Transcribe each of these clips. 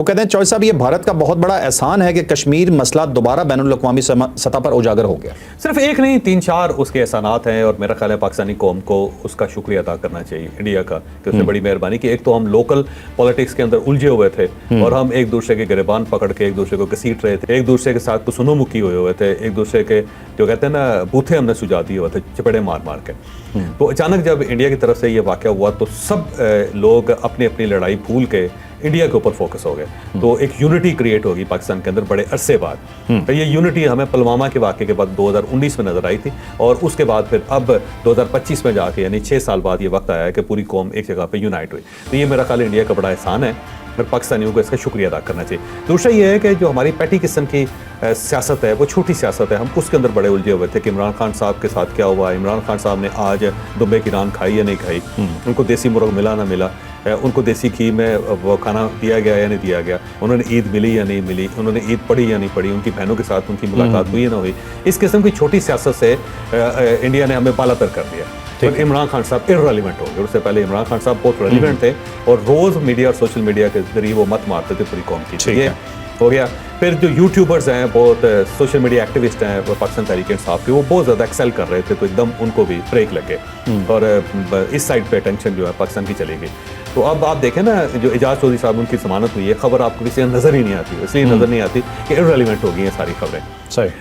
وہ کہتے ہیں چوہے صاحب یہ بھارت کا بہت بڑا احسان ہے کہ کشمیر مسئلہ دوبارہ بین الاقوامی سطح پر اجاگر ہو گیا. صرف ایک نہیں 3-4 اس کے احسانات ہیں، اور میرا خیال ہے پاکستانی قوم کو اس کا شکریہ ادا کرنا چاہیے انڈیا کا کہ اس نے بڑی مہربانی کی. ایک تو ہم لوکل پالیٹکس کے اندر الجھے ہوئے تھے اور ہم ایک دوسرے کے گریبان پکڑ کے ایک دوسرے کو گھسیٹ رہے تھے، ایک دوسرے کے ساتھ کسنو مکی ہوئے تھے، ایک دوسرے کے جو کہتے ہیں نا بوتھے ہم نے سجا دیے ہوئے تھے چپڑے مار مار کے. تو اچانک جب انڈیا کی طرف سے یہ واقعہ ہوا تو سب لوگ اپنی اپنی لڑائی بھول کے انڈیا کے اوپر فوکس ہو گئے. تو ایک یونٹی کریٹ ہوگی پاکستان کے اندر بڑے عرصے بعد. تو یہ یونٹی ہمیں پلوامہ کے واقعے کے بعد 2019 میں نظر آئی تھی، اور اس کے بعد پھر اب 2025 میں جا کے یعنی 6 سال بعد یہ وقت آیا ہے کہ پوری قوم ایک جگہ پہ یونائٹ ہوئی. تو یہ میرا خیال انڈیا کا بڑا احسان ہے اور پاکستانیوں کو اس کا شکریہ ادا کرنا چاہیے. دوسرا یہ ہے کہ جو ہماری پیٹی قسم کی سیاست ہے وہ چھوٹی سیاست ہے، ہم اس کے اندر بڑے الجھے ہوئے تھے کہ عمران خان صاحب کے ساتھ کیا ہوا. عمران خان صاحب نے آج دمبے کی ران کھائی یا نہیں کھائی، ان کو دیسی مرغ ملا نہ ملا، ان کو دیسی گھی میں وہ کھانا دیا گیا یا نہیں دیا گیا، انہوں نے عید ملی یا نہیں ملی، انہوں نے عید پڑھی یا نہیں پڑھی، ان کی بہنوں کے ساتھ ان کی ملاقات ہوئی یا نہ ہوئی. اس قسم کی چھوٹی سیاست سے انڈیا نے ہمیں بالا تر کر دیا. عمران خان صاحب ارریلیونٹ ہو گئے. اس سے پہلے عمران خان صاحب بہت ریلیونٹ تھے اور روز میڈیا اور سوشل میڈیا کے ذریعے وہ مت مارتے تھے پوری قوم کی. یہ ہو گیا. پھر جو یوٹیوبرز ہیں بہت سوشل میڈیا ایکٹیوسٹ ہیں وہ پاکستان تحریک انصاف کے، وہ بہت زیادہ ایکسل کر رہے تھے، تو ایک دم ان کو بھی بریک لگے اور اس سائڈ پہ اٹینشن جو ہے پاکستان کی چلی گئی. تو اب آپ دیکھیں نا جو اعجاز چودھری صاحب ان کی ضمانت ہوئی ہے، خبر آپ کو کسی نظر ہی نہیں آتی، اس لیے نظر نہیں آتی کہ ارریلیونٹ ہو گئی ہیں ساری خبریں.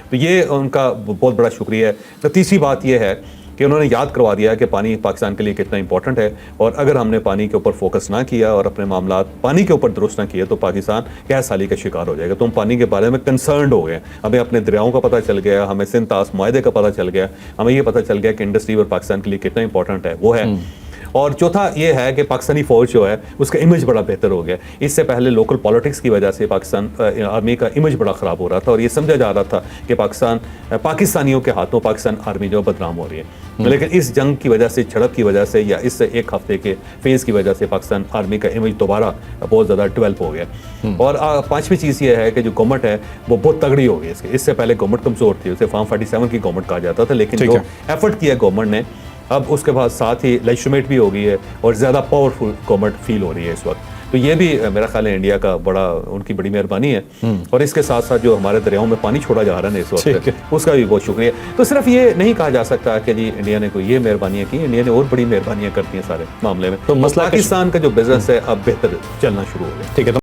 تو یہ ان کا بہت بڑا شکریہ ہے. تو تیسری بات یہ ہے کہ انہوں نے یاد کروا دیا کہ پانی پاکستان کے لیے کتنا امپورٹنٹ ہے، اور اگر ہم نے پانی کے اوپر فوکس نہ کیا اور اپنے معاملات پانی کے اوپر درست نہ کیے تو پاکستان قحط سالی کا شکار ہو جائے گا. تو ہم پانی کے بارے میں کنسرنڈ ہو گئے، ہمیں اپنے دریاؤں کا پتہ چل گیا، ہمیں سندھ طاس معاہدے کا پتہ چل گیا، ہمیں یہ پتہ چل گیا کہ انڈسٹری اور پاکستان کے لیے کتنا امپورٹنٹ ہے وہ ہے. اور چوتھا یہ ہے کہ پاکستانی فوج جو ہے اس کا امیج بڑا بہتر ہو گیا. اس سے پہلے لوکل پالیٹکس کی وجہ سے پاکستان آرمی کا امیج بڑا خراب ہو رہا تھا، اور یہ سمجھا جا رہا تھا کہ پاکستانیوں کے ہاتھوں پاکستان آرمی جو بدنام ہو رہی ہے. لیکن اس جنگ کی وجہ سے، جھڑپ کی وجہ سے، یا اس سے ایک ہفتے کے فیز کی وجہ سے پاکستان آرمی کا امیج دوبارہ بہت زیادہ ڈیولپ ہو گیا. اور پانچویں چیز یہ ہے کہ جو گورنمنٹ ہے وہ بہت تگڑی ہو گئی. اس سے پہلے گورنمنٹ کمزور تھی، اسے فارم 47 کی گورنمنٹ کہا جاتا تھا، لیکن جو ایفرٹ کیا گورنمنٹ نے اب اس کے بعد ساتھ ہی لیجسلیمیٹ بھی ہو گئی ہے اور زیادہ پاورفل گورنمنٹ فیل ہو رہی ہے اس وقت. تو یہ بھی میرا خیال ہے انڈیا کا ان کی بڑی مہربانی ہے. اور اس کے ساتھ ساتھ جو ہمارے دریاؤں میں پانی چھوڑا جا رہا ہے اس وقت، اس کا بھی بہت شکریہ. تو صرف یہ نہیں کہا جا سکتا کہ جی انڈیا نے کوئی یہ مہربانیاں کی، انڈیا نے اور بڑی مہربانیاں کرتی ہیں سارے معاملے میں. تو پاکستان کا جو بزنس ہے اب بہتر چلنا شروع ہو گیا. ٹھیک ہے.